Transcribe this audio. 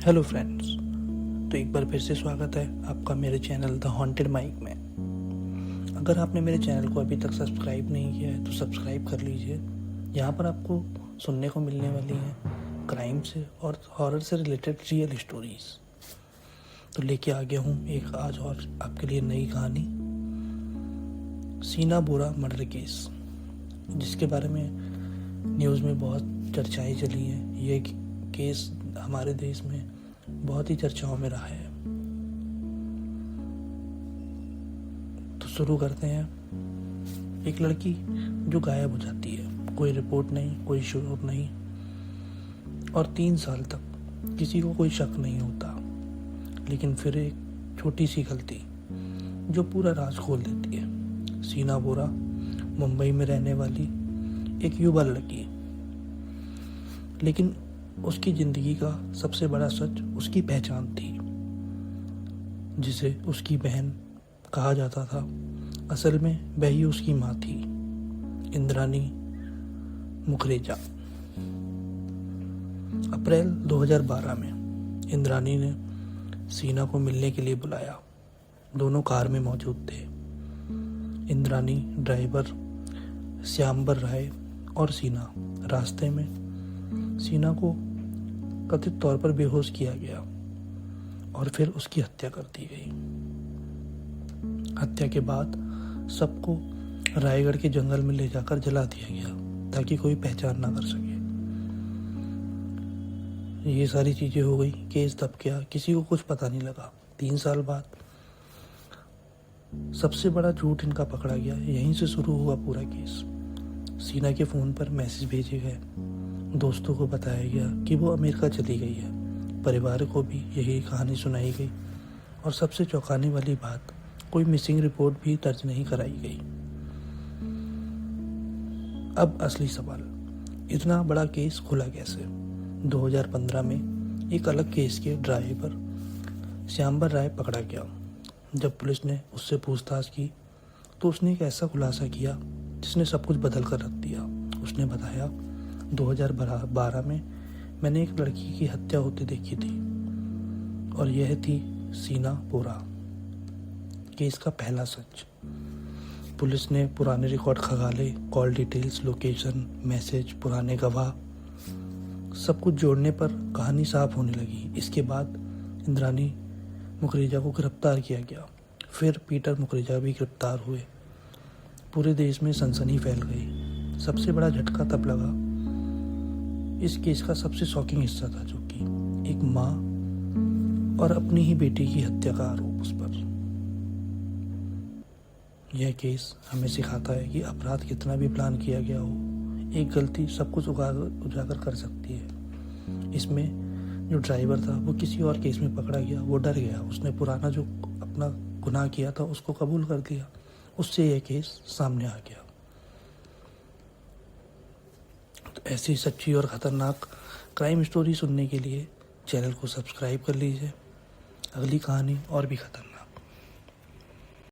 Hello friends. तो एक बार फिर से स्वागत है आपका मेरे चैनल द हॉन्टेड माइक में। अगर आपने मेरे चैनल को अभी तक सब्सक्राइब नहीं किया है तो सब्सक्राइब कर लीजिए। यहाँ पर आपको सुनने को मिलने वाली हैं क्राइम से और हॉरर से रिलेटेड रियल स्टोरीज। तो लेके आ गया हूँ एक आज और आपके लिए नई कहानी, सीना बोरा मर्डर केस, जिसके बारे में न्यूज़ में बहुत चर्चाएं चली हैं। ये केस हमारे देश में बहुत ही चर्चाओं में रहा है। तो शुरू करते हैं। एक लड़की जो गायब हो जाती है, कोई रिपोर्ट नहीं, कोई शोर नहीं, और 3 साल तक किसी को कोई शक नहीं होता। लेकिन फिर एक छोटी सी गलती जो पूरा राज खोल देती है। सीना बोरा मुंबई में रहने वाली एक युवा लड़की, लेकिन उसकी जिंदगी का सबसे बड़ा सच उसकी पहचान थी, जिसे उसकी बहन कहा जाता था। असल में वह ही उसकी माँ थी, इंद्रानी मुखरेजा। अप्रैल 2012 में इंद्रानी ने सीना को मिलने के लिए बुलाया। दोनों कार में मौजूद थे। इंद्रानी, ड्राइवर श्यामबर राय और सीना। रास्ते में सीना को कथित तौर पर बेहोश किया गया और फिर उसकी हत्या कर दी गई। हत्या के बाद सबको रायगढ़ के जंगल में ले जाकर जला दिया गया ताकि कोई पहचान ना कर सके। ये सारी चीजें हो गई। केस दब गया, किसी को कुछ पता नहीं लगा। 3 साल बाद सबसे बड़ा झूठ इनका पकड़ा गया। यहीं से शुरू हुआ पूरा केस। सीना के फोन पर मैसेज भेजे गए, दोस्तों को बताया गया कि वो अमेरिका चली गई है। परिवार को भी यही कहानी सुनाई गई और सबसे चौंकाने वाली बात, कोई मिसिंग रिपोर्ट भी दर्ज नहीं कराई गई। अब असली सवाल, इतना बड़ा केस खुला कैसे? 2015 में एक अलग केस के ड्राइवर श्यामबर राय पकड़ा गया। जब पुलिस ने उससे पूछताछ की तो उसने एक ऐसा खुलासा किया जिसने सब कुछ बदल कर रख दिया। उसने बताया, 2012 में मैंने एक लड़की की हत्या होते देखी थी और यह थी सीना बोरा। केस का पहला सच। पुलिस ने पुराने रिकॉर्ड खंगाले, कॉल डिटेल्स, लोकेशन, मैसेज, पुराने गवाह, सब कुछ जोड़ने पर कहानी साफ होने लगी। इसके बाद इंद्रानी मुखरेजा को गिरफ्तार किया गया। फिर पीटर मुखरेजा भी गिरफ्तार हुए। पूरे देश में सनसनी फैल गई। सबसे बड़ा झटका तब लगा, इस केस का सबसे शॉकिंग हिस्सा था, जो कि एक माँ और अपनी ही बेटी की हत्या का आरोप उस पर। यह केस हमें सिखाता है कि अपराध कितना भी प्लान किया गया हो, एक गलती सब कुछ उजागर कर सकती है। इसमें जो ड्राइवर था वो किसी और केस में पकड़ा गया, वो डर गया। उसने पुराना जो अपना गुनाह किया था उसको कबूल कर दिया। उससे यह केस सामने आ गया। तो ऐसी सच्ची और ख़तरनाक क्राइम स्टोरी सुनने के लिए चैनल को सब्सक्राइब कर लीजिए। अगली कहानी और भी खतरनाक।